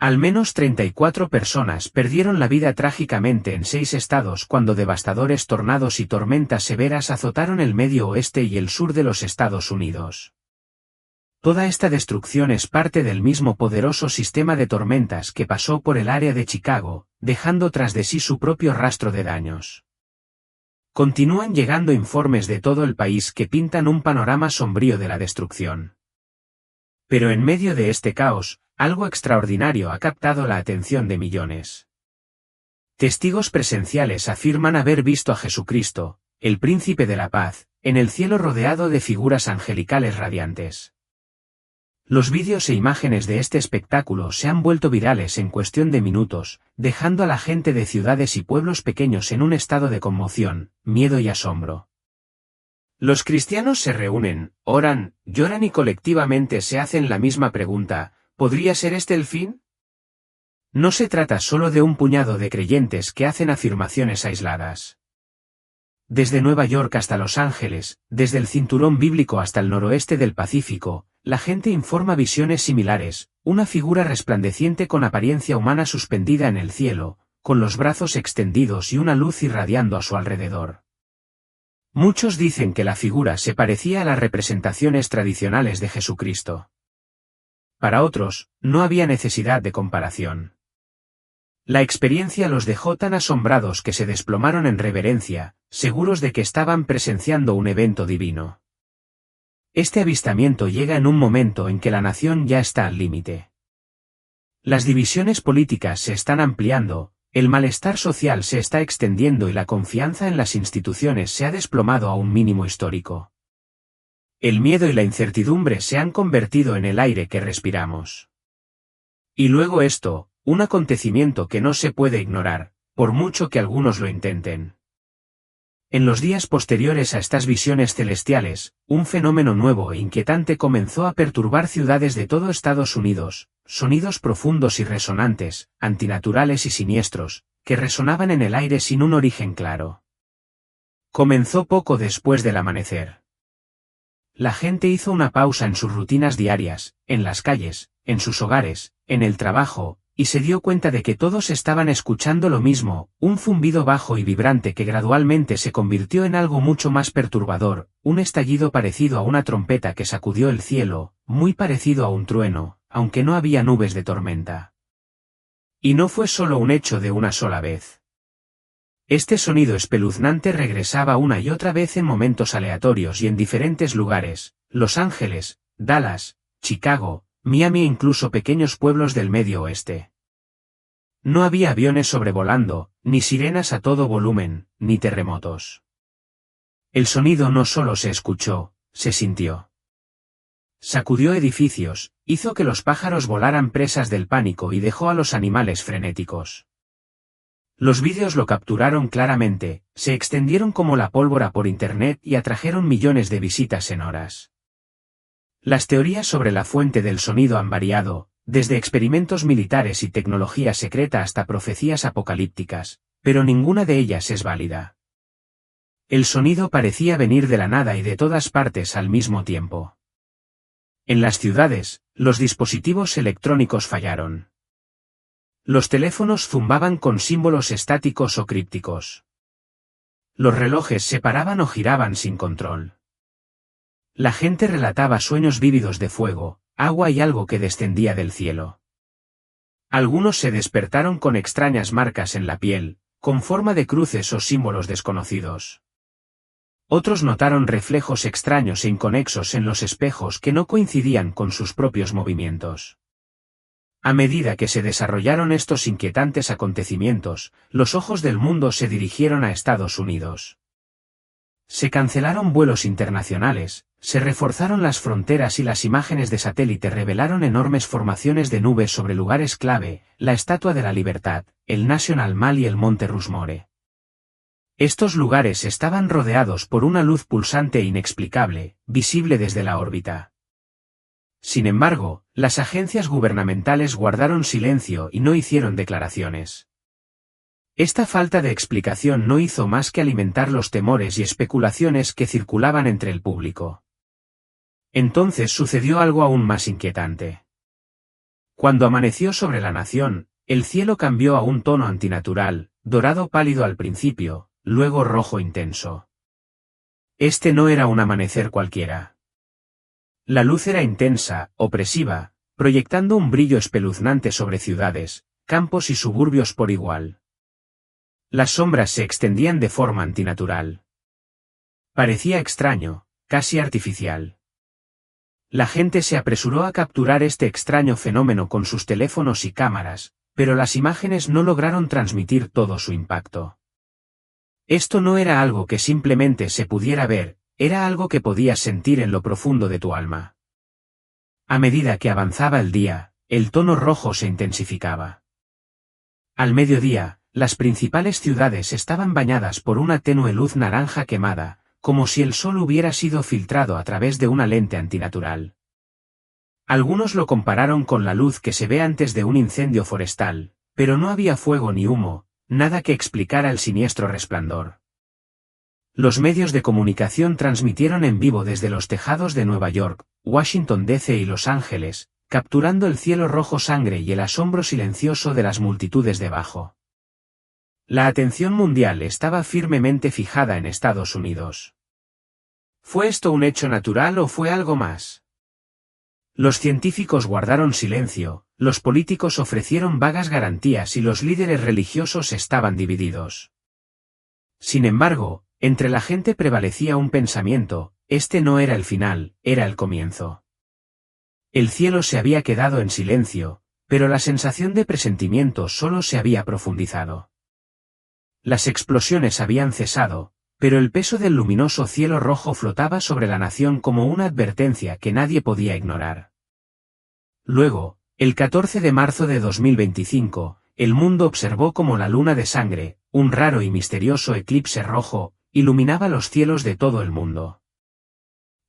Al menos 34 personas perdieron la vida trágicamente en 6 estados cuando devastadores tornados y tormentas severas azotaron el medio oeste y el sur de los Estados Unidos. Toda esta destrucción es parte del mismo poderoso sistema de tormentas que pasó por el área de Chicago, dejando tras de sí su propio rastro de daños. Continúan llegando informes de todo el país que pintan un panorama sombrío de la destrucción. Pero en medio de este caos, algo extraordinario ha captado la atención de millones. Testigos presenciales afirman haber visto a Jesucristo, el Príncipe de la Paz, en el cielo rodeado de figuras angelicales radiantes. Los vídeos e imágenes de este espectáculo se han vuelto virales en cuestión de minutos, dejando a la gente de ciudades y pueblos pequeños en un estado de conmoción, miedo y asombro. Los cristianos se reúnen, oran, lloran y colectivamente se hacen la misma pregunta: ¿podría ser este el fin? No se trata solo de un puñado de creyentes que hacen afirmaciones aisladas. Desde Nueva York hasta Los Ángeles, desde el cinturón bíblico hasta el noroeste del Pacífico, la gente informa visiones similares: una figura resplandeciente con apariencia humana suspendida en el cielo, con los brazos extendidos y una luz irradiando a su alrededor. Muchos dicen que la figura se parecía a las representaciones tradicionales de Jesucristo. Para otros, no había necesidad de comparación. La experiencia los dejó tan asombrados que se desplomaron en reverencia, seguros de que estaban presenciando un evento divino. Este avistamiento llega en un momento en que la nación ya está al límite. Las divisiones políticas se están ampliando, el malestar social se está extendiendo y la confianza en las instituciones se ha desplomado a un mínimo histórico. El miedo y la incertidumbre se han convertido en el aire que respiramos. Y luego esto, un acontecimiento que no se puede ignorar, por mucho que algunos lo intenten. En los días posteriores a estas visiones celestiales, un fenómeno nuevo e inquietante comenzó a perturbar ciudades de todo Estados Unidos: sonidos profundos y resonantes, antinaturales y siniestros, que resonaban en el aire sin un origen claro. Comenzó poco después del amanecer. La gente hizo una pausa en sus rutinas diarias, en las calles, en sus hogares, en el trabajo, y se dio cuenta de que todos estaban escuchando lo mismo: un zumbido bajo y vibrante que gradualmente se convirtió en algo mucho más perturbador, un estallido parecido a una trompeta que sacudió el cielo, muy parecido a un trueno, aunque no había nubes de tormenta. Y no fue solo un hecho de una sola vez. Este sonido espeluznante regresaba una y otra vez en momentos aleatorios y en diferentes lugares: Los Ángeles, Dallas, Chicago, Miami e incluso pequeños pueblos del medio oeste. No había aviones sobrevolando, ni sirenas a todo volumen, ni terremotos. El sonido no solo se escuchó, se sintió. Sacudió edificios, hizo que los pájaros volaran presas del pánico y dejó a los animales frenéticos. Los vídeos lo capturaron claramente, se extendieron como la pólvora por internet y atrajeron millones de visitas en horas. Las teorías sobre la fuente del sonido han variado, desde experimentos militares y tecnología secreta hasta profecías apocalípticas, pero ninguna de ellas es válida. El sonido parecía venir de la nada y de todas partes al mismo tiempo. En las ciudades, los dispositivos electrónicos fallaron. Los teléfonos zumbaban con símbolos estáticos o crípticos. Los relojes se paraban o giraban sin control. La gente relataba sueños vívidos de fuego, agua y algo que descendía del cielo. Algunos se despertaron con extrañas marcas en la piel, con forma de cruces o símbolos desconocidos. Otros notaron reflejos extraños e inconexos en los espejos que no coincidían con sus propios movimientos. A medida que se desarrollaron estos inquietantes acontecimientos, los ojos del mundo se dirigieron a Estados Unidos. Se cancelaron vuelos internacionales, se reforzaron las fronteras y las imágenes de satélite revelaron enormes formaciones de nubes sobre lugares clave: la Estatua de la Libertad, el National Mall y el Monte Rushmore. Estos lugares estaban rodeados por una luz pulsante e inexplicable, visible desde la órbita. Sin embargo, las agencias gubernamentales guardaron silencio y no hicieron declaraciones. Esta falta de explicación no hizo más que alimentar los temores y especulaciones que circulaban entre el público. Entonces sucedió algo aún más inquietante. Cuando amaneció sobre la nación, el cielo cambió a un tono antinatural, dorado pálido al principio, luego rojo intenso. Este no era un amanecer cualquiera. La luz era intensa, opresiva, proyectando un brillo espeluznante sobre ciudades, campos y suburbios por igual. Las sombras se extendían de forma antinatural. Parecía extraño, casi artificial. La gente se apresuró a capturar este extraño fenómeno con sus teléfonos y cámaras, pero las imágenes no lograron transmitir todo su impacto. Esto no era algo que simplemente se pudiera ver, era algo que podías sentir en lo profundo de tu alma. A medida que avanzaba el día, el tono rojo se intensificaba. Al mediodía, las principales ciudades estaban bañadas por una tenue luz naranja quemada, como si el sol hubiera sido filtrado a través de una lente antinatural. Algunos lo compararon con la luz que se ve antes de un incendio forestal, pero no había fuego ni humo, nada que explicara el siniestro resplandor. Los medios de comunicación transmitieron en vivo desde los tejados de Nueva York, Washington D.C. y Los Ángeles, capturando el cielo rojo sangre y el asombro silencioso de las multitudes debajo. La atención mundial estaba firmemente fijada en Estados Unidos. ¿Fue esto un hecho natural o fue algo más? Los científicos guardaron silencio, los políticos ofrecieron vagas garantías y los líderes religiosos estaban divididos. Sin embargo, entre la gente prevalecía un pensamiento: este no era el final, era el comienzo. El cielo se había quedado en silencio, pero la sensación de presentimiento solo se había profundizado. Las explosiones habían cesado, pero el peso del luminoso cielo rojo flotaba sobre la nación como una advertencia que nadie podía ignorar. Luego, el 14 de marzo de 2025, el mundo observó cómo la luna de sangre, un raro y misterioso eclipse rojo, iluminaba los cielos de todo el mundo.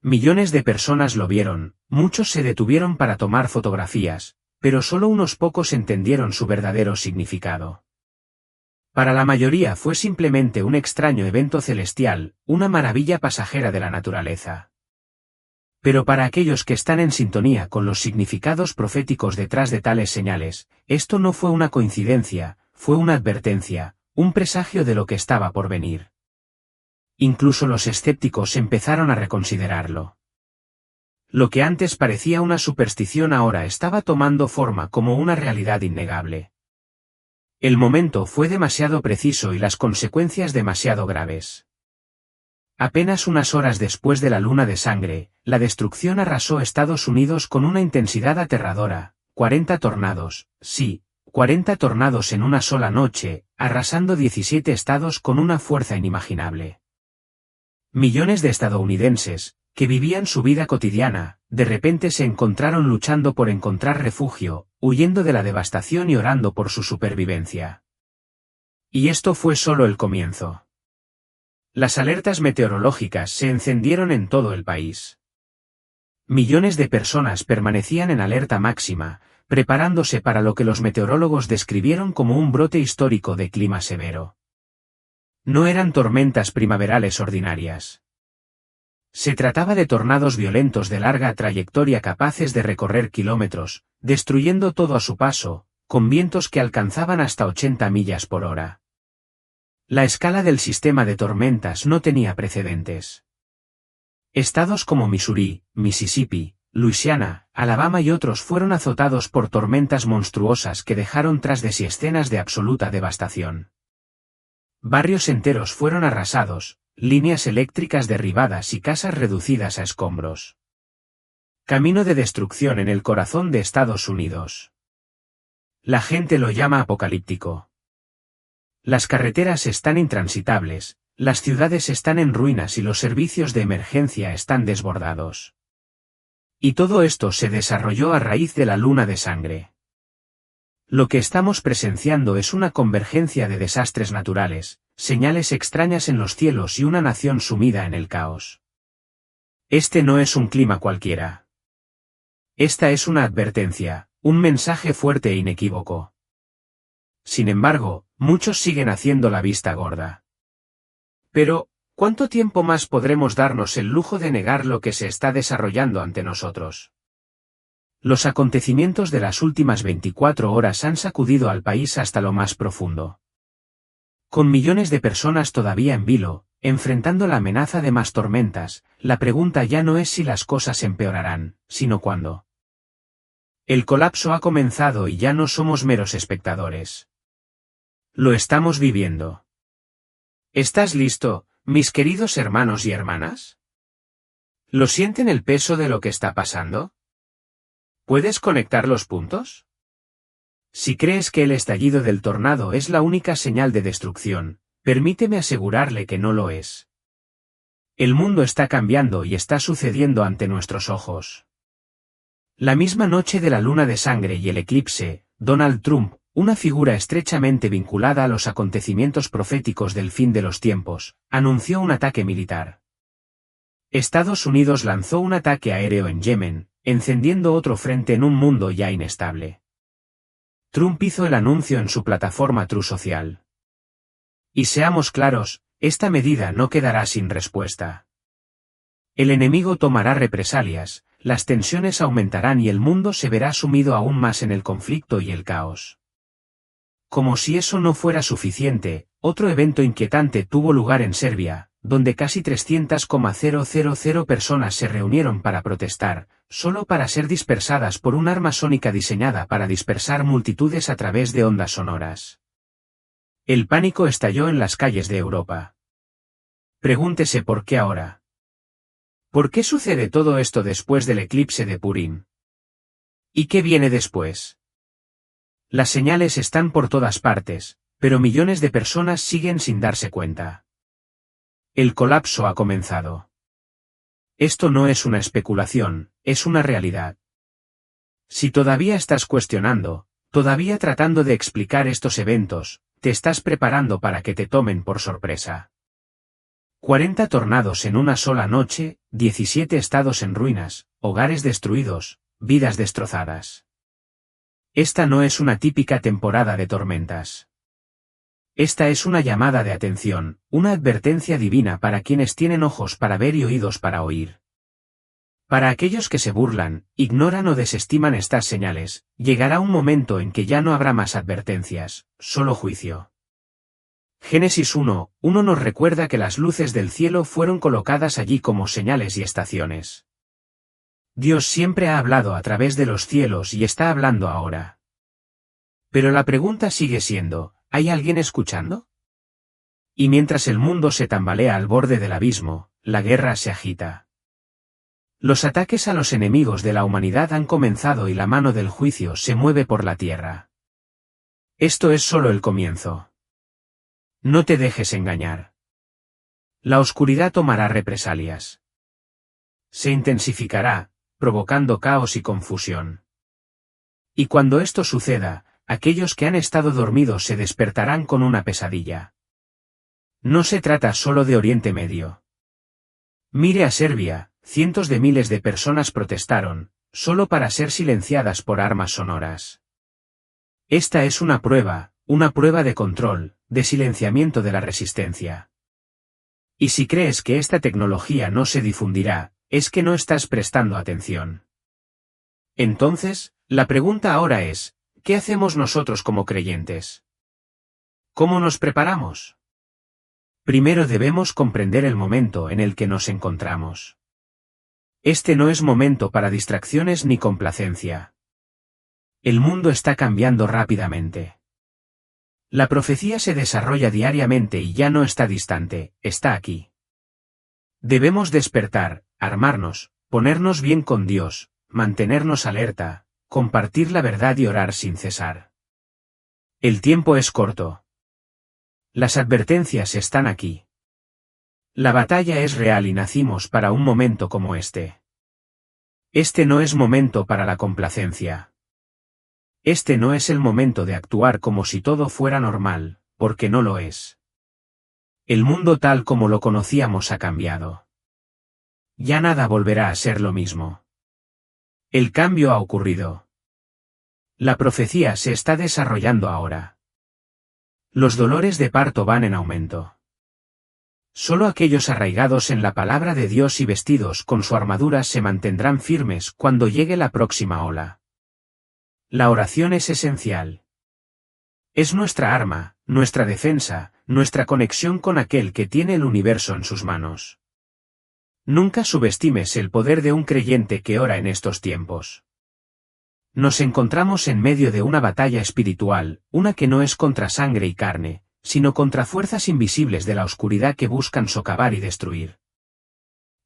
Millones de personas lo vieron, muchos se detuvieron para tomar fotografías, pero solo unos pocos entendieron su verdadero significado. Para la mayoría fue simplemente un extraño evento celestial, una maravilla pasajera de la naturaleza. Pero para aquellos que están en sintonía con los significados proféticos detrás de tales señales, esto no fue una coincidencia, fue una advertencia, un presagio de lo que estaba por venir. Incluso los escépticos empezaron a reconsiderarlo. Lo que antes parecía una superstición ahora estaba tomando forma como una realidad innegable. El momento fue demasiado preciso y las consecuencias demasiado graves. Apenas unas horas después de la luna de sangre, la destrucción arrasó Estados Unidos con una intensidad aterradora: 40 tornados, sí, 40 tornados en una sola noche, arrasando 17 estados con una fuerza inimaginable. Millones de estadounidenses, que vivían su vida cotidiana, de repente se encontraron luchando por encontrar refugio, huyendo de la devastación y orando por su supervivencia. Y esto fue solo el comienzo. Las alertas meteorológicas se encendieron en todo el país. Millones de personas permanecían en alerta máxima, preparándose para lo que los meteorólogos describieron como un brote histórico de clima severo. No eran tormentas primaverales ordinarias. Se trataba de tornados violentos de larga trayectoria capaces de recorrer kilómetros, destruyendo todo a su paso, con vientos que alcanzaban hasta 80 millas por hora. La escala del sistema de tormentas no tenía precedentes. Estados como Missouri, Mississippi, Luisiana, Alabama y otros fueron azotados por tormentas monstruosas que dejaron tras de sí escenas de absoluta devastación. Barrios enteros fueron arrasados, líneas eléctricas derribadas y casas reducidas a escombros. Camino de destrucción en el corazón de Estados Unidos. La gente lo llama apocalíptico. Las carreteras están intransitables, las ciudades están en ruinas y los servicios de emergencia están desbordados. Y todo esto se desarrolló a raíz de la luna de sangre. Lo que estamos presenciando es una convergencia de desastres naturales, señales extrañas en los cielos y una nación sumida en el caos. Este no es un clima cualquiera. Esta es una advertencia, un mensaje fuerte e inequívoco. Sin embargo, muchos siguen haciendo la vista gorda. Pero, ¿cuánto tiempo más podremos darnos el lujo de negar lo que se está desarrollando ante nosotros? Los acontecimientos de las últimas 24 horas han sacudido al país hasta lo más profundo. Con millones de personas todavía en vilo, enfrentando la amenaza de más tormentas, la pregunta ya no es si las cosas empeorarán, sino cuándo. El colapso ha comenzado y ya no somos meros espectadores. Lo estamos viviendo. ¿Estás listo, mis queridos hermanos y hermanas? ¿Lo sienten el peso de lo que está pasando? ¿Puedes conectar los puntos? Si crees que el estallido del tornado es la única señal de destrucción, permíteme asegurarle que no lo es. El mundo está cambiando y está sucediendo ante nuestros ojos. La misma noche de la luna de sangre y el eclipse, Donald Trump, una figura estrechamente vinculada a los acontecimientos proféticos del fin de los tiempos, anunció un ataque militar. Estados Unidos lanzó un ataque aéreo en Yemen, encendiendo otro frente en un mundo ya inestable. Trump hizo el anuncio en su plataforma Truth Social. Y seamos claros, esta medida no quedará sin respuesta. El enemigo tomará represalias, las tensiones aumentarán y el mundo se verá sumido aún más en el conflicto y el caos. Como si eso no fuera suficiente, otro evento inquietante tuvo lugar en Serbia, donde casi 300,000 personas se reunieron para protestar, solo para ser dispersadas por un arma sónica diseñada para dispersar multitudes a través de ondas sonoras. El pánico estalló en las calles de Europa. Pregúntese por qué ahora. ¿Por qué sucede todo esto después del eclipse de Purim? ¿Y qué viene después? Las señales están por todas partes, pero millones de personas siguen sin darse cuenta. El colapso ha comenzado. Esto no es una especulación, es una realidad. Si todavía estás cuestionando, todavía tratando de explicar estos eventos, te estás preparando para que te tomen por sorpresa. 40 tornados en una sola noche, 17 estados en ruinas, hogares destruidos, vidas destrozadas. Esta no es una típica temporada de tormentas. Esta es una llamada de atención, una advertencia divina para quienes tienen ojos para ver y oídos para oír. Para aquellos que se burlan, ignoran o desestiman estas señales, llegará un momento en que ya no habrá más advertencias, solo juicio. Génesis 1:1 nos recuerda que las luces del cielo fueron colocadas allí como señales y estaciones. Dios siempre ha hablado a través de los cielos y está hablando ahora. Pero la pregunta sigue siendo, ¿hay alguien escuchando? Y mientras el mundo se tambalea al borde del abismo, la guerra se agita. Los ataques a los enemigos de la humanidad han comenzado y la mano del juicio se mueve por la tierra. Esto es solo el comienzo. No te dejes engañar. La oscuridad tomará represalias. Se intensificará, provocando caos y confusión. Y cuando esto suceda, aquellos que han estado dormidos se despertarán con una pesadilla. No se trata solo de Oriente Medio. Mire a Serbia, cientos de miles de personas protestaron, solo para ser silenciadas por armas sonoras. Esta es una prueba de control, de silenciamiento de la resistencia. Y si crees que esta tecnología no se difundirá, es que no estás prestando atención. Entonces, la pregunta ahora es, ¿qué hacemos nosotros como creyentes? ¿Cómo nos preparamos? Primero debemos comprender el momento en el que nos encontramos. Este no es momento para distracciones ni complacencia. El mundo está cambiando rápidamente. La profecía se desarrolla diariamente y ya no está distante, está aquí. Debemos despertar, armarnos, ponernos bien con Dios, mantenernos alerta, compartir la verdad y orar sin cesar. El tiempo es corto. Las advertencias están aquí. La batalla es real y nacimos para un momento como este. Este no es momento para la complacencia. Este no es el momento de actuar como si todo fuera normal, porque no lo es. El mundo tal como lo conocíamos ha cambiado. Ya nada volverá a ser lo mismo. El cambio ha ocurrido. La profecía se está desarrollando ahora. Los dolores de parto van en aumento. Solo aquellos arraigados en la palabra de Dios y vestidos con su armadura se mantendrán firmes cuando llegue la próxima ola. La oración es esencial. Es nuestra arma, nuestra defensa, nuestra conexión con aquel que tiene el universo en sus manos. Nunca subestimes el poder de un creyente que ora en estos tiempos. Nos encontramos en medio de una batalla espiritual, una que no es contra sangre y carne, sino contra fuerzas invisibles de la oscuridad que buscan socavar y destruir.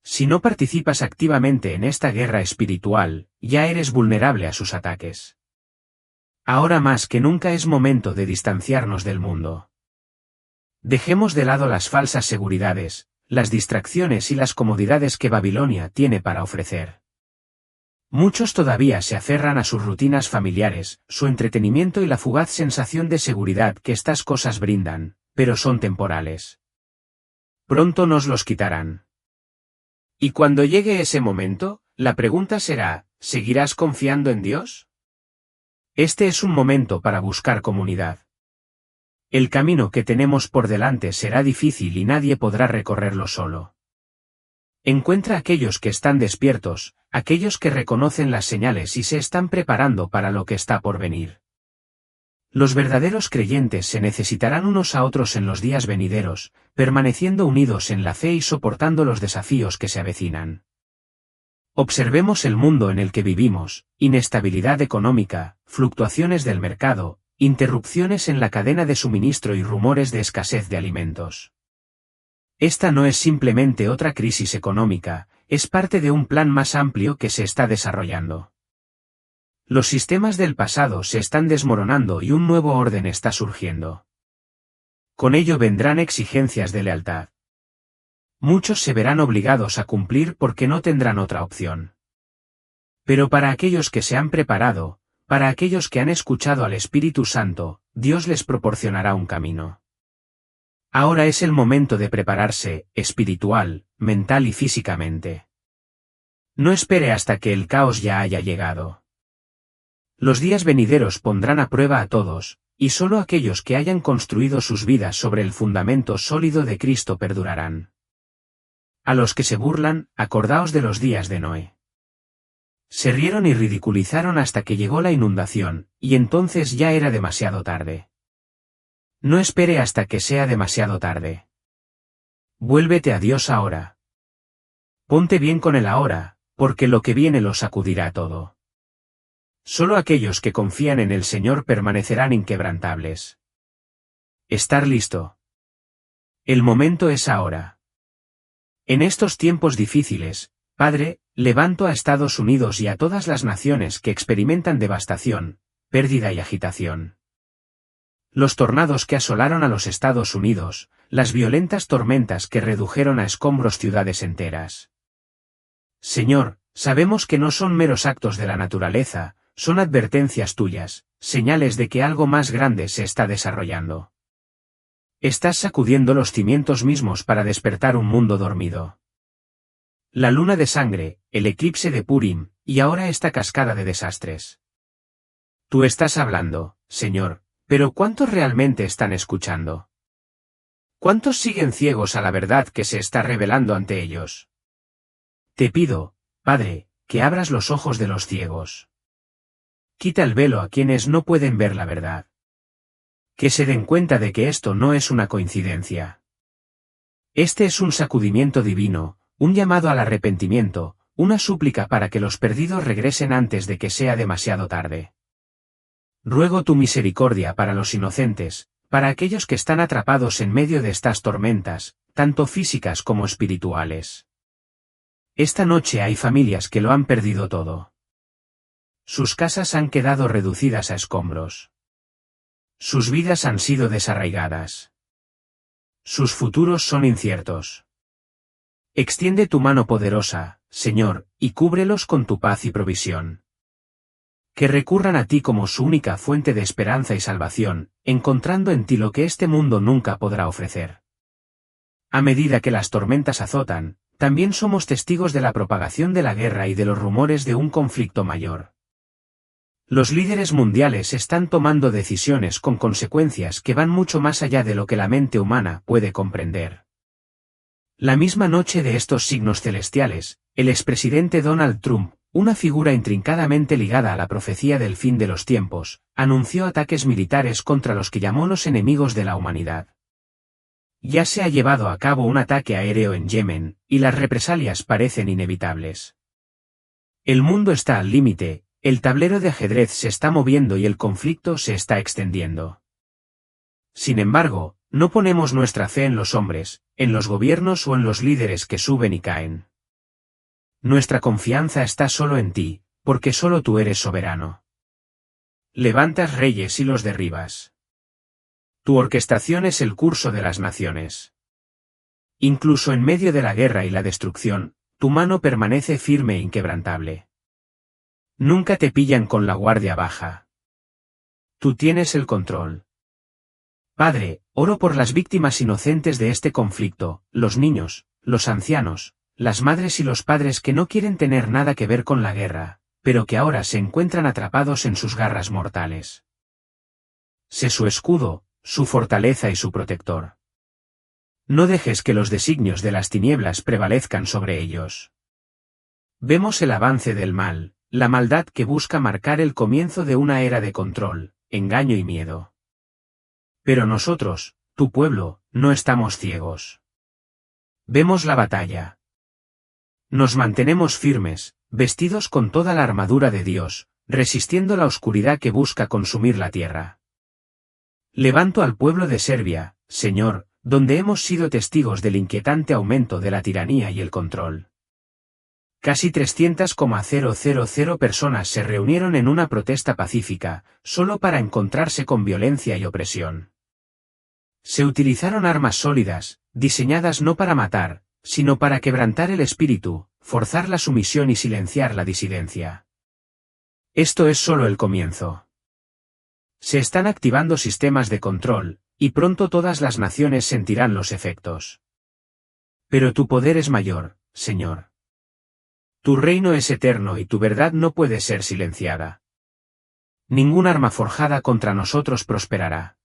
Si no participas activamente en esta guerra espiritual, ya eres vulnerable a sus ataques. Ahora más que nunca es momento de distanciarnos del mundo. Dejemos de lado las falsas seguridades, las distracciones y las comodidades que Babilonia tiene para ofrecer. Muchos todavía se aferran a sus rutinas familiares, su entretenimiento y la fugaz sensación de seguridad que estas cosas brindan, pero son temporales. Pronto nos los quitarán. Y cuando llegue ese momento, la pregunta será, ¿seguirás confiando en Dios? Este es un momento para buscar comunidad. El camino que tenemos por delante será difícil y nadie podrá recorrerlo solo. Encuentra a aquellos que están despiertos, aquellos que reconocen las señales y se están preparando para lo que está por venir. Los verdaderos creyentes se necesitarán unos a otros en los días venideros, permaneciendo unidos en la fe y soportando los desafíos que se avecinan. Observemos el mundo en el que vivimos: inestabilidad económica, fluctuaciones del mercado, interrupciones en la cadena de suministro y rumores de escasez de alimentos. Esta no es simplemente otra crisis económica, es parte de un plan más amplio que se está desarrollando. Los sistemas del pasado se están desmoronando y un nuevo orden está surgiendo. Con ello vendrán exigencias de lealtad. Muchos se verán obligados a cumplir porque no tendrán otra opción. Pero para aquellos que se han preparado, para aquellos que han escuchado al Espíritu Santo, Dios les proporcionará un camino. Ahora es el momento de prepararse, espiritual, mental y físicamente. No espere hasta que el caos ya haya llegado. Los días venideros pondrán a prueba a todos, y solo aquellos que hayan construido sus vidas sobre el fundamento sólido de Cristo perdurarán. A los que se burlan, acordaos de los días de Noé. Se rieron y ridiculizaron hasta que llegó la inundación, y entonces ya era demasiado tarde. No espere hasta que sea demasiado tarde. Vuélvete a Dios ahora. Ponte bien con Él ahora, porque lo que viene lo sacudirá todo. Solo aquellos que confían en el Señor permanecerán inquebrantables. Estar listo. El momento es ahora. En estos tiempos difíciles, Padre, levanto a Estados Unidos y a todas las naciones que experimentan devastación, pérdida y agitación. Los tornados que asolaron a los Estados Unidos, las violentas tormentas que redujeron a escombros ciudades enteras. Señor, sabemos que no son meros actos de la naturaleza, son advertencias tuyas, señales de que algo más grande se está desarrollando. Estás sacudiendo los cimientos mismos para despertar un mundo dormido. La luna de sangre, el eclipse de Purim, y ahora esta cascada de desastres. Tú estás hablando, Señor, pero ¿cuántos realmente están escuchando? ¿Cuántos siguen ciegos a la verdad que se está revelando ante ellos? Te pido, Padre, que abras los ojos de los ciegos. Quita el velo a quienes no pueden ver la verdad. Que se den cuenta de que esto no es una coincidencia. Este es un sacudimiento divino, un llamado al arrepentimiento, una súplica para que los perdidos regresen antes de que sea demasiado tarde. Ruego tu misericordia para los inocentes, para aquellos que están atrapados en medio de estas tormentas, tanto físicas como espirituales. Esta noche hay familias que lo han perdido todo. Sus casas han quedado reducidas a escombros. Sus vidas han sido desarraigadas. Sus futuros son inciertos. Extiende tu mano poderosa, Señor, y cúbrelos con tu paz y provisión. Que recurran a ti como su única fuente de esperanza y salvación, encontrando en ti lo que este mundo nunca podrá ofrecer. A medida que las tormentas azotan, también somos testigos de la propagación de la guerra y de los rumores de un conflicto mayor. Los líderes mundiales están tomando decisiones con consecuencias que van mucho más allá de lo que la mente humana puede comprender. La misma noche de estos signos celestiales, el expresidente Donald Trump, una figura intrincadamente ligada a la profecía del fin de los tiempos, anunció ataques militares contra los que llamó los enemigos de la humanidad. Ya se ha llevado a cabo un ataque aéreo en Yemen, y las represalias parecen inevitables. El mundo está al límite, el tablero de ajedrez se está moviendo y el conflicto se está extendiendo. Sin embargo, no ponemos nuestra fe en los hombres, en los gobiernos o en los líderes que suben y caen. Nuestra confianza está solo en ti, porque solo tú eres soberano. Levantas reyes y los derribas. Tu orquestación es el curso de las naciones. Incluso en medio de la guerra y la destrucción, tu mano permanece firme e inquebrantable. Nunca te pillan con la guardia baja. Tú tienes el control. Padre, oro por las víctimas inocentes de este conflicto, los niños, los ancianos, las madres y los padres que no quieren tener nada que ver con la guerra, pero que ahora se encuentran atrapados en sus garras mortales. Sé su escudo, su fortaleza y su protector. No dejes que los designios de las tinieblas prevalezcan sobre ellos. Vemos el avance del mal, la maldad que busca marcar el comienzo de una era de control, engaño y miedo. Pero nosotros, tu pueblo, no estamos ciegos. Vemos la batalla. Nos mantenemos firmes, vestidos con toda la armadura de Dios, resistiendo la oscuridad que busca consumir la tierra. Levanto al pueblo de Serbia, Señor, donde hemos sido testigos del inquietante aumento de la tiranía y el control. Casi 300,000 personas se reunieron en una protesta pacífica, solo para encontrarse con violencia y opresión. Se utilizaron armas sólidas, diseñadas no para matar, sino para quebrantar el espíritu, forzar la sumisión y silenciar la disidencia. Esto es solo el comienzo. Se están activando sistemas de control, y pronto todas las naciones sentirán los efectos. Pero tu poder es mayor, Señor. Tu reino es eterno y tu verdad no puede ser silenciada. Ningún arma forjada contra nosotros prosperará.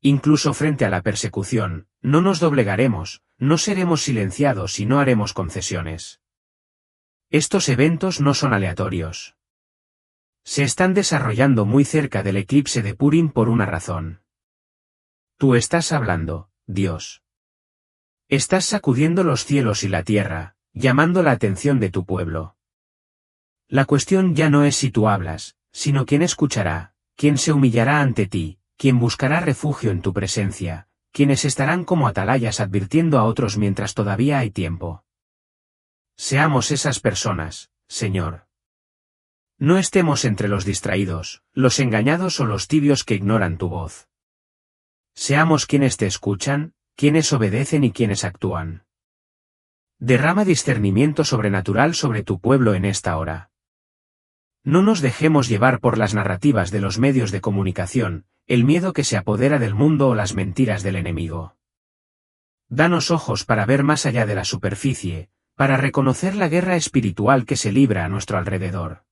Incluso frente a la persecución, no nos doblegaremos, no seremos silenciados y no haremos concesiones. Estos eventos no son aleatorios. Se están desarrollando muy cerca del eclipse de Purim por una razón. Tú estás hablando, Dios. Estás sacudiendo los cielos y la tierra, llamando la atención de tu pueblo. La cuestión ya no es si tú hablas, sino quién escuchará, quién se humillará ante ti, quién buscará refugio en tu presencia, quienes estarán como atalayas advirtiendo a otros mientras todavía hay tiempo. Seamos esas personas, Señor. No estemos entre los distraídos, los engañados o los tibios que ignoran tu voz. Seamos quienes te escuchan, quienes obedecen y quienes actúan. Derrama discernimiento sobrenatural sobre tu pueblo en esta hora. No nos dejemos llevar por las narrativas de los medios de comunicación, el miedo que se apodera del mundo o las mentiras del enemigo. Danos ojos para ver más allá de la superficie, para reconocer la guerra espiritual que se libra a nuestro alrededor.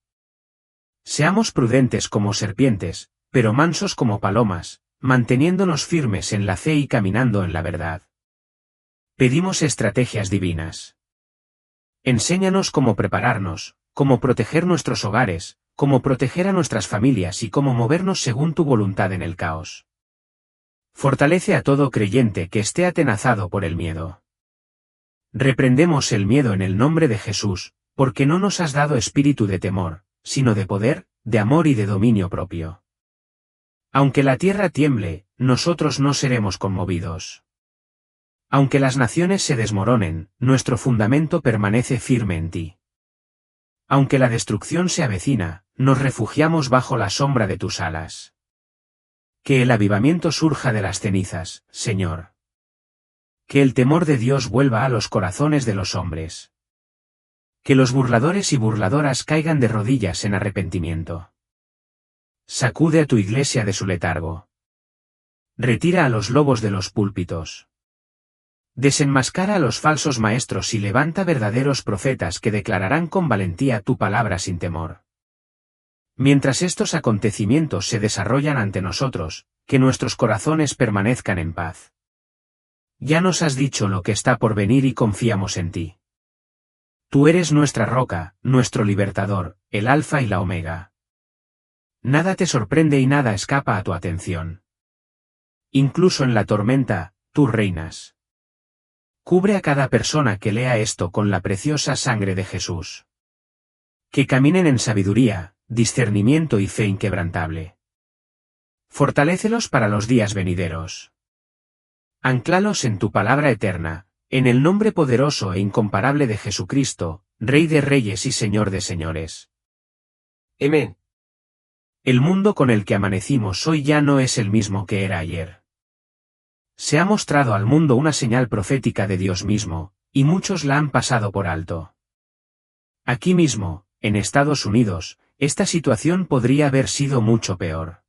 Seamos prudentes como serpientes, pero mansos como palomas, manteniéndonos firmes en la fe y caminando en la verdad. Pedimos estrategias divinas. Enséñanos cómo prepararnos, cómo proteger nuestros hogares, cómo proteger a nuestras familias y cómo movernos según tu voluntad en el caos. Fortalece a todo creyente que esté atenazado por el miedo. Reprendemos el miedo en el nombre de Jesús, porque no nos has dado espíritu de temor, sino de poder, de amor y de dominio propio. Aunque la tierra tiemble, nosotros no seremos conmovidos. Aunque las naciones se desmoronen, nuestro fundamento permanece firme en ti. Aunque la destrucción se avecina, nos refugiamos bajo la sombra de tus alas. Que el avivamiento surja de las cenizas, Señor. Que el temor de Dios vuelva a los corazones de los hombres. Que los burladores y burladoras caigan de rodillas en arrepentimiento. Sacude a tu iglesia de su letargo. Retira a los lobos de los púlpitos. Desenmascara a los falsos maestros y levanta verdaderos profetas que declararán con valentía tu palabra sin temor. Mientras estos acontecimientos se desarrollan ante nosotros, que nuestros corazones permanezcan en paz. ya nos has dicho lo que está por venir y confiamos en ti. Tú eres nuestra roca, nuestro libertador, el Alfa y la Omega. Nada te sorprende y nada escapa a tu atención. Incluso en la tormenta, tú reinas. Cubre a cada persona que lea esto con la preciosa sangre de Jesús. Que caminen en sabiduría, discernimiento y fe inquebrantable. Fortalécelos para los días venideros. Anclalos en tu palabra eterna, en el nombre poderoso e incomparable de Jesucristo, Rey de Reyes y Señor de Señores. Amén. El mundo con el que amanecimos hoy ya no es el mismo que era ayer. Se ha mostrado al mundo una señal profética de Dios mismo, y muchos la han pasado por alto. Aquí mismo, en Estados Unidos, esta situación podría haber sido mucho peor.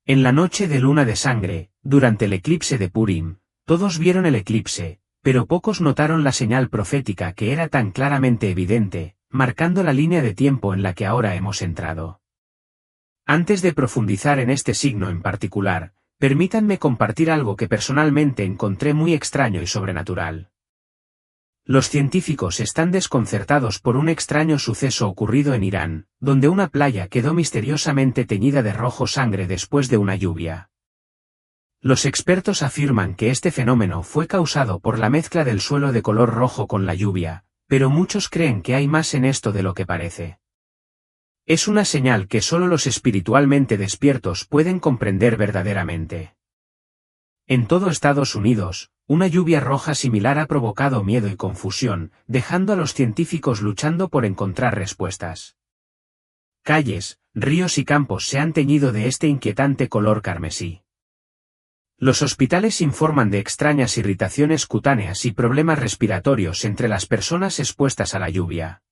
En la noche de luna de sangre, durante el eclipse de Purim, todos vieron el eclipse, pero pocos notaron la señal profética que era tan claramente evidente, marcando la línea de tiempo en la que ahora hemos entrado. Antes de profundizar en este signo en particular, permítanme compartir algo que personalmente encontré muy extraño y sobrenatural. Los científicos están desconcertados por un extraño suceso ocurrido en Irán, donde una playa quedó misteriosamente teñida de rojo sangre después de una lluvia. Los expertos afirman que este fenómeno fue causado por la mezcla del suelo de color rojo con la lluvia, pero muchos creen que hay más en esto de lo que parece. Es una señal que solo los espiritualmente despiertos pueden comprender verdaderamente. En todo Estados Unidos, una lluvia roja similar ha provocado miedo y confusión, dejando a los científicos luchando por encontrar respuestas. Calles, ríos y campos se han teñido de este inquietante color carmesí. Los hospitales informan de extrañas irritaciones cutáneas y problemas respiratorios entre las personas expuestas a la lluvia.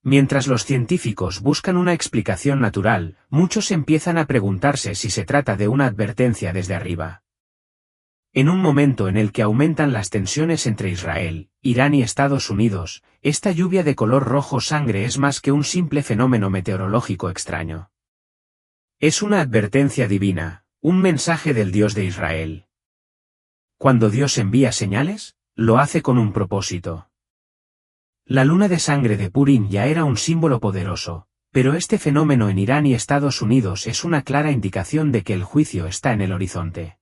Mientras los científicos buscan una explicación natural, muchos empiezan a preguntarse si se trata de una advertencia desde arriba. En un momento en el que aumentan las tensiones entre Israel, Irán y Estados Unidos, esta lluvia de color rojo sangre es más que un simple fenómeno meteorológico extraño. Es una advertencia divina, un mensaje del Dios de Israel. Cuando Dios envía señales, lo hace con un propósito. La luna de sangre de Purim ya era un símbolo poderoso, pero este fenómeno en Irán y Estados Unidos es una clara indicación de que el juicio está en el horizonte.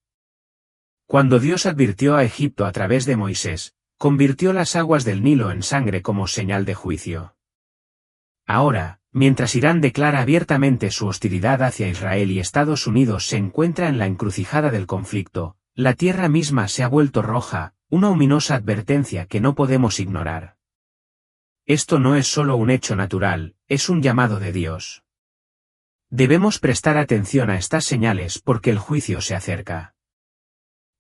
Cuando Dios advirtió a Egipto a través de Moisés, convirtió las aguas del Nilo en sangre como señal de juicio. Ahora, mientras Irán declara abiertamente su hostilidad hacia Israel y Estados Unidos se encuentra en la encrucijada del conflicto, la tierra misma se ha vuelto roja, una ominosa advertencia que no podemos ignorar. Esto no es solo un hecho natural, es un llamado de Dios. Debemos prestar atención a estas señales porque el juicio se acerca.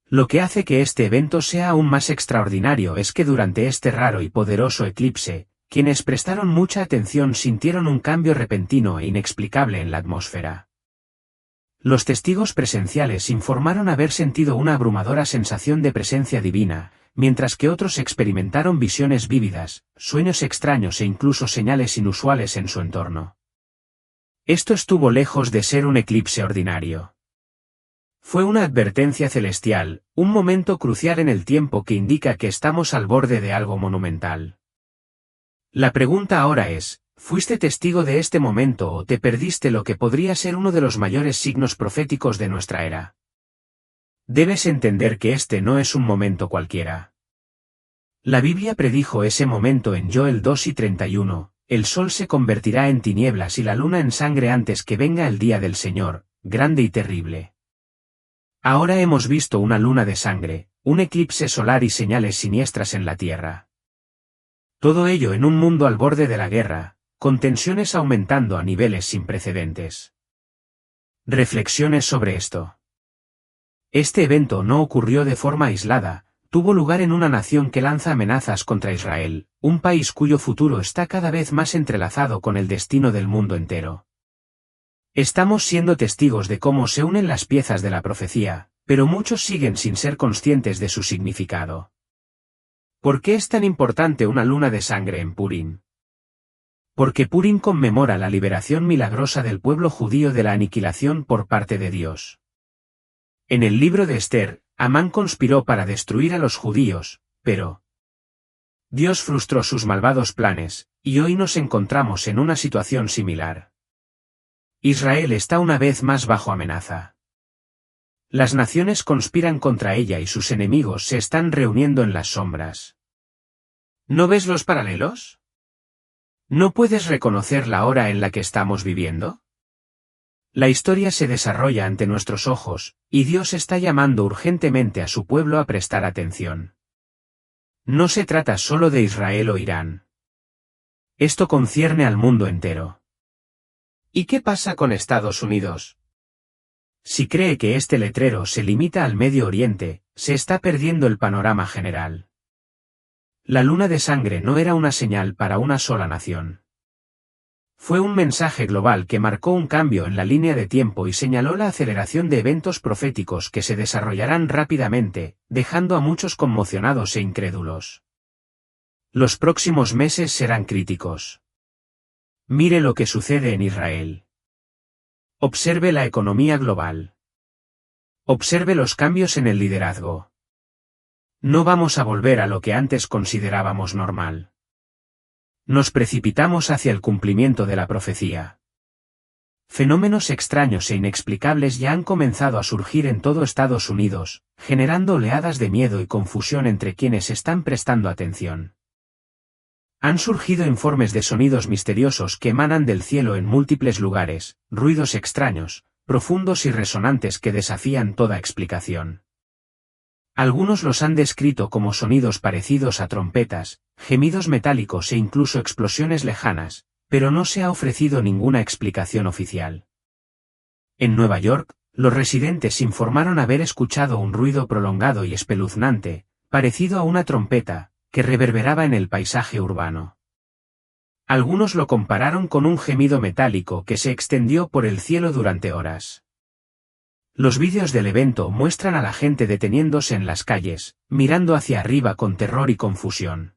Lo que hace que este evento sea aún más extraordinario es que durante este raro y poderoso eclipse, quienes prestaron mucha atención sintieron un cambio repentino e inexplicable en la atmósfera. Los testigos presenciales informaron haber sentido una abrumadora sensación de presencia divina, mientras que otros experimentaron visiones vívidas, sueños extraños e incluso señales inusuales en su entorno. Esto estuvo lejos de ser un eclipse ordinario. Fue una advertencia celestial, un momento crucial en el tiempo que indica que estamos al borde de algo monumental. La pregunta ahora es, ¿fuiste testigo de este momento o te perdiste lo que podría ser uno de los mayores signos proféticos de nuestra era? Debes entender que este no es un momento cualquiera. La Biblia predijo ese momento en Joel 2:31, el sol se convertirá en tinieblas y la luna en sangre antes que venga el día del Señor, grande y terrible. Ahora hemos visto una luna de sangre, un eclipse solar y señales siniestras en la tierra. Todo ello en un mundo al borde de la guerra, con tensiones aumentando a niveles sin precedentes. Reflexiones sobre esto. Este evento no ocurrió de forma aislada, tuvo lugar en una nación que lanza amenazas contra Israel, un país cuyo futuro está cada vez más entrelazado con el destino del mundo entero. Estamos siendo testigos de cómo se unen las piezas de la profecía, pero muchos siguen sin ser conscientes de su significado. ¿Por qué es tan importante una luna de sangre en Purim? Porque Purim conmemora la liberación milagrosa del pueblo judío de la aniquilación por parte de Dios. En el libro de Esther, Amán conspiró para destruir a los judíos, pero Dios frustró sus malvados planes, y hoy nos encontramos en una situación similar. Israel está una vez más bajo amenaza. Las naciones conspiran contra ella y sus enemigos se están reuniendo en las sombras. ¿No ves los paralelos? ¿No puedes reconocer la hora en la que estamos viviendo? La historia se desarrolla ante nuestros ojos, y Dios está llamando urgentemente a su pueblo a prestar atención. No se trata solo de Israel o Irán. Esto concierne al mundo entero. ¿Y qué pasa con Estados Unidos? Si cree que este letrero se limita al Medio Oriente, se está perdiendo el panorama general. La luna de sangre no era una señal para una sola nación. Fue un mensaje global que marcó un cambio en la línea de tiempo y señaló la aceleración de eventos proféticos que se desarrollarán rápidamente, dejando a muchos conmocionados e incrédulos. Los próximos meses serán críticos. Mire lo que sucede en Israel. Observe la economía global. Observe los cambios en el liderazgo. No vamos a volver a lo que antes considerábamos normal. Nos precipitamos hacia el cumplimiento de la profecía. Fenómenos extraños e inexplicables ya han comenzado a surgir en todo Estados Unidos, generando oleadas de miedo y confusión entre quienes están prestando atención. Han surgido informes de sonidos misteriosos que emanan del cielo en múltiples lugares, ruidos extraños, profundos y resonantes que desafían toda explicación. Algunos los han descrito como sonidos parecidos a trompetas, gemidos metálicos e incluso explosiones lejanas, pero no se ha ofrecido ninguna explicación oficial. En Nueva York, los residentes informaron haber escuchado un ruido prolongado y espeluznante, parecido a una trompeta, que reverberaba en el paisaje urbano. Algunos lo compararon con un gemido metálico que se extendió por el cielo durante horas. Los vídeos del evento muestran a la gente deteniéndose en las calles, mirando hacia arriba con terror y confusión.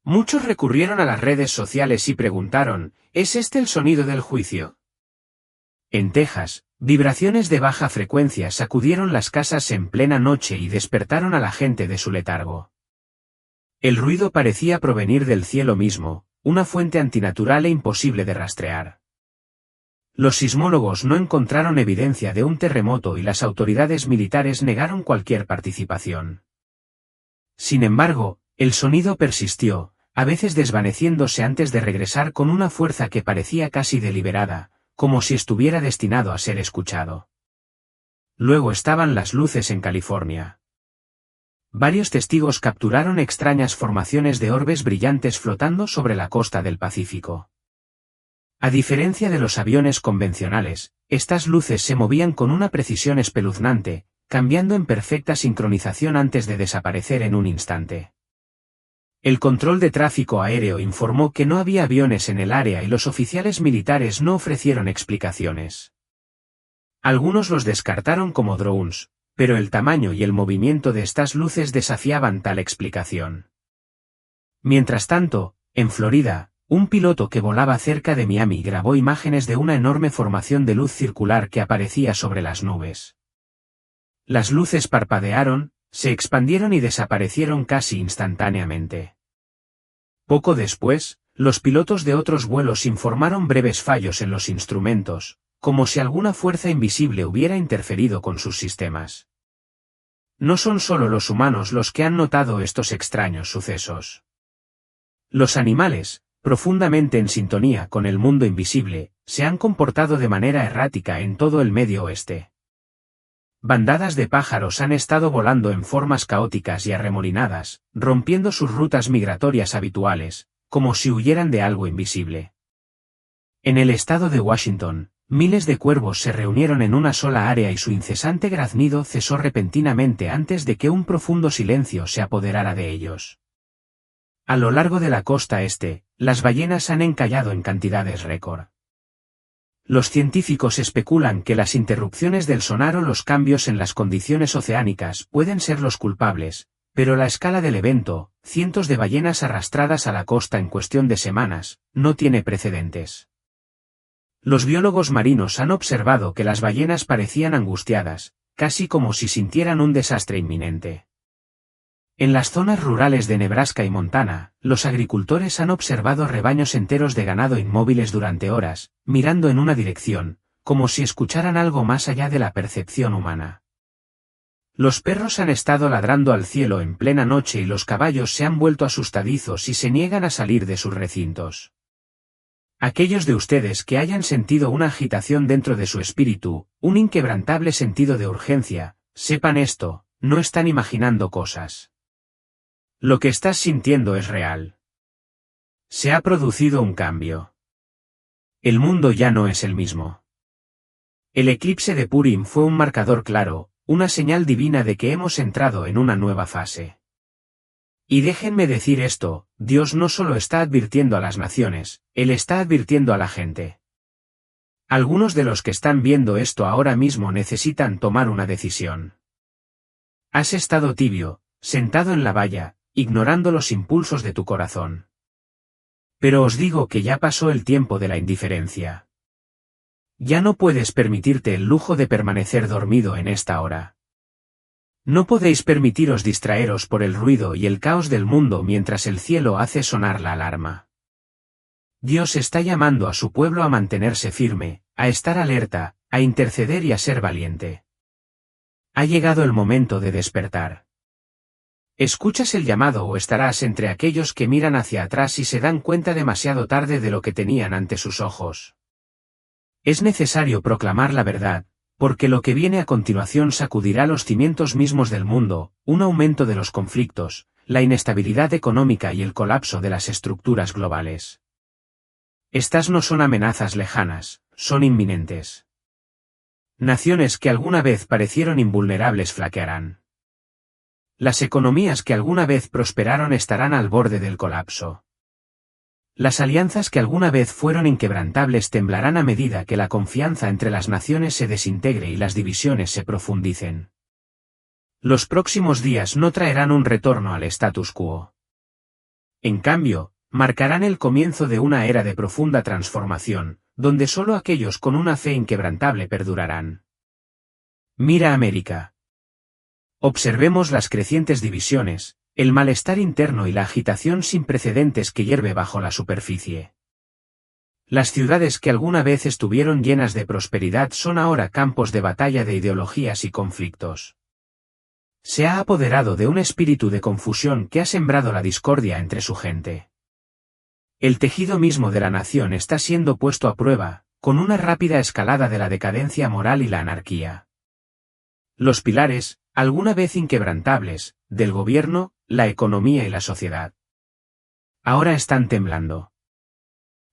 Muchos recurrieron a las redes sociales y preguntaron, ¿es este el sonido del juicio? En Texas, vibraciones de baja frecuencia sacudieron las casas en plena noche y despertaron a la gente de su letargo. El ruido parecía provenir del cielo mismo, una fuente antinatural e imposible de rastrear. Los sismólogos no encontraron evidencia de un terremoto y las autoridades militares negaron cualquier participación. Sin embargo, el sonido persistió, a veces desvaneciéndose antes de regresar con una fuerza que parecía casi deliberada, como si estuviera destinado a ser escuchado. Luego estaban las luces en California. Varios testigos capturaron extrañas formaciones de orbes brillantes flotando sobre la costa del Pacífico. A diferencia de los aviones convencionales, estas luces se movían con una precisión espeluznante, cambiando en perfecta sincronización antes de desaparecer en un instante. El control de tráfico aéreo informó que no había aviones en el área y los oficiales militares no ofrecieron explicaciones. Algunos los descartaron como drones, pero el tamaño y el movimiento de estas luces desafiaban tal explicación. Mientras tanto, en Florida, un piloto que volaba cerca de Miami grabó imágenes de una enorme formación de luz circular que aparecía sobre las nubes. Las luces parpadearon, se expandieron y desaparecieron casi instantáneamente. Poco después, los pilotos de otros vuelos informaron breves fallos en los instrumentos, como si alguna fuerza invisible hubiera interferido con sus sistemas. No son solo los humanos los que han notado estos extraños sucesos. Los animales, profundamente en sintonía con el mundo invisible, se han comportado de manera errática en todo el Medio Oeste. Bandadas de pájaros han estado volando en formas caóticas y arremolinadas, rompiendo sus rutas migratorias habituales, como si huyeran de algo invisible. En el estado de Washington, miles de cuervos se reunieron en una sola área y su incesante graznido cesó repentinamente antes de que un profundo silencio se apoderara de ellos. A lo largo de la costa este, las ballenas han encallado en cantidades récord. Los científicos especulan que las interrupciones del sonar o los cambios en las condiciones oceánicas pueden ser los culpables, pero la escala del evento, cientos de ballenas arrastradas a la costa en cuestión de semanas, no tiene precedentes. Los biólogos marinos han observado que las ballenas parecían angustiadas, casi como si sintieran un desastre inminente. En las zonas rurales de Nebraska y Montana, los agricultores han observado rebaños enteros de ganado inmóviles durante horas, mirando en una dirección, como si escucharan algo más allá de la percepción humana. Los perros han estado ladrando al cielo en plena noche y los caballos se han vuelto asustadizos y se niegan a salir de sus recintos. Aquellos de ustedes que hayan sentido una agitación dentro de su espíritu, un inquebrantable sentido de urgencia, sepan esto, no están imaginando cosas. Lo que estás sintiendo es real. Se ha producido un cambio. El mundo ya no es el mismo. El eclipse de Purim fue un marcador claro, una señal divina de que hemos entrado en una nueva fase. Y déjenme decir esto, Dios no solo está advirtiendo a las naciones, Él está advirtiendo a la gente. Algunos de los que están viendo esto ahora mismo necesitan tomar una decisión. Has estado tibio, sentado en la valla, ignorando los impulsos de tu corazón. Pero os digo que ya pasó el tiempo de la indiferencia. Ya no puedes permitirte el lujo de permanecer dormido en esta hora. No podéis permitiros distraeros por el ruido y el caos del mundo mientras el cielo hace sonar la alarma. Dios está llamando a su pueblo a mantenerse firme, a estar alerta, a interceder y a ser valiente. Ha llegado el momento de despertar. ¿Escuchas el llamado o estarás entre aquellos que miran hacia atrás y se dan cuenta demasiado tarde de lo que tenían ante sus ojos? Es necesario proclamar la verdad, porque lo que viene a continuación sacudirá los cimientos mismos del mundo, un aumento de los conflictos, la inestabilidad económica y el colapso de las estructuras globales. Estas no son amenazas lejanas, son inminentes. Naciones que alguna vez parecieron invulnerables flaquearán. Las economías que alguna vez prosperaron estarán al borde del colapso. Las alianzas que alguna vez fueron inquebrantables temblarán a medida que la confianza entre las naciones se desintegre y las divisiones se profundicen. Los próximos días no traerán un retorno al status quo. En cambio, marcarán el comienzo de una era de profunda transformación, donde solo aquellos con una fe inquebrantable perdurarán. Mira América. Observemos las crecientes divisiones, el malestar interno y la agitación sin precedentes que hierve bajo la superficie. Las ciudades que alguna vez estuvieron llenas de prosperidad son ahora campos de batalla de ideologías y conflictos. Se ha apoderado de un espíritu de confusión que ha sembrado la discordia entre su gente. El tejido mismo de la nación está siendo puesto a prueba, con una rápida escalada de la decadencia moral y la anarquía. Los pilares, alguna vez inquebrantables, del gobierno, la economía y la sociedad, ahora están temblando.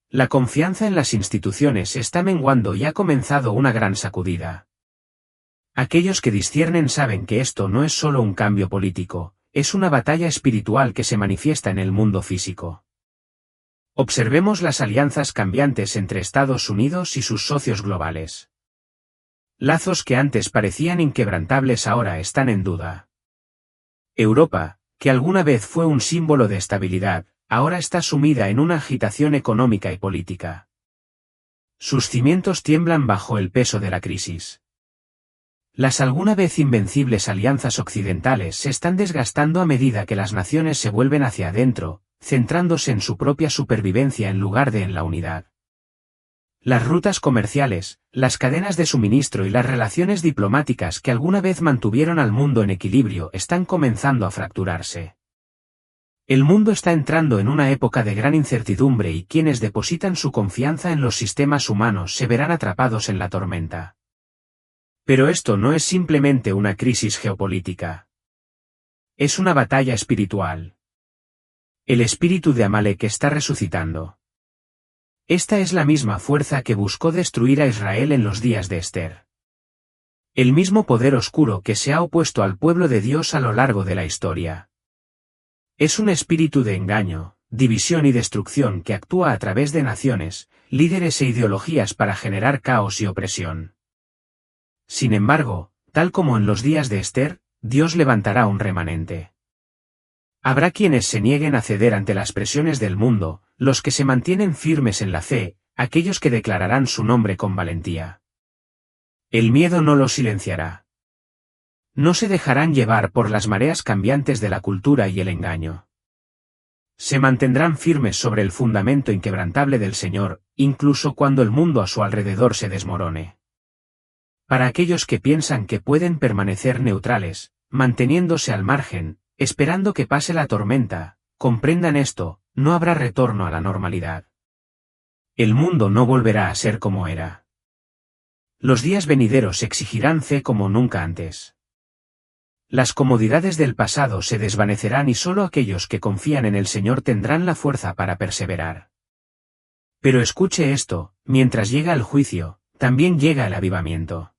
La confianza en las instituciones está menguando y ha comenzado una gran sacudida. Aquellos que disciernen saben que esto no es solo un cambio político, es una batalla espiritual que se manifiesta en el mundo físico. Observemos las alianzas cambiantes entre Estados Unidos y sus socios globales. Lazos que antes parecían inquebrantables ahora están en duda. Europa, que alguna vez fue un símbolo de estabilidad, ahora está sumida en una agitación económica y política. Sus cimientos tiemblan bajo el peso de la crisis. Las alguna vez invencibles alianzas occidentales se están desgastando a medida que las naciones se vuelven hacia adentro, centrándose en su propia supervivencia en lugar de en la unidad. Las rutas comerciales, las cadenas de suministro y las relaciones diplomáticas que alguna vez mantuvieron al mundo en equilibrio están comenzando a fracturarse. El mundo está entrando en una época de gran incertidumbre y quienes depositan su confianza en los sistemas humanos se verán atrapados en la tormenta. Pero esto no es simplemente una crisis geopolítica. Es una batalla espiritual. El espíritu de Amalek está resucitando. Esta es la misma fuerza que buscó destruir a Israel en los días de Esther. El mismo poder oscuro que se ha opuesto al pueblo de Dios a lo largo de la historia. Es un espíritu de engaño, división y destrucción que actúa a través de naciones, líderes e ideologías para generar caos y opresión. Sin embargo, tal como en los días de Esther, Dios levantará un remanente. Habrá quienes se nieguen a ceder ante las presiones del mundo, los que se mantienen firmes en la fe, aquellos que declararán su nombre con valentía. El miedo no los silenciará. No se dejarán llevar por las mareas cambiantes de la cultura y el engaño. Se mantendrán firmes sobre el fundamento inquebrantable del Señor, incluso cuando el mundo a su alrededor se desmorone. Para aquellos que piensan que pueden permanecer neutrales, manteniéndose al margen, esperando que pase la tormenta, comprendan esto, no habrá retorno a la normalidad. El mundo no volverá a ser como era. Los días venideros exigirán fe como nunca antes. Las comodidades del pasado se desvanecerán y solo aquellos que confían en el Señor tendrán la fuerza para perseverar. Pero escuche esto, mientras llega el juicio, también llega el avivamiento.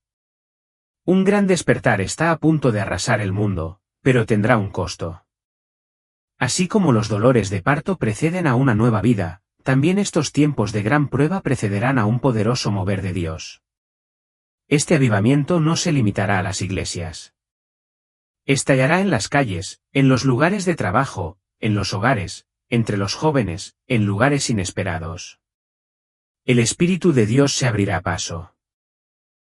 Un gran despertar está a punto de arrasar el mundo, pero tendrá un costo. Así como los dolores de parto preceden a una nueva vida, también estos tiempos de gran prueba precederán a un poderoso mover de Dios. Este avivamiento no se limitará a las iglesias. Estallará en las calles, en los lugares de trabajo, en los hogares, entre los jóvenes, en lugares inesperados. El Espíritu de Dios se abrirá paso.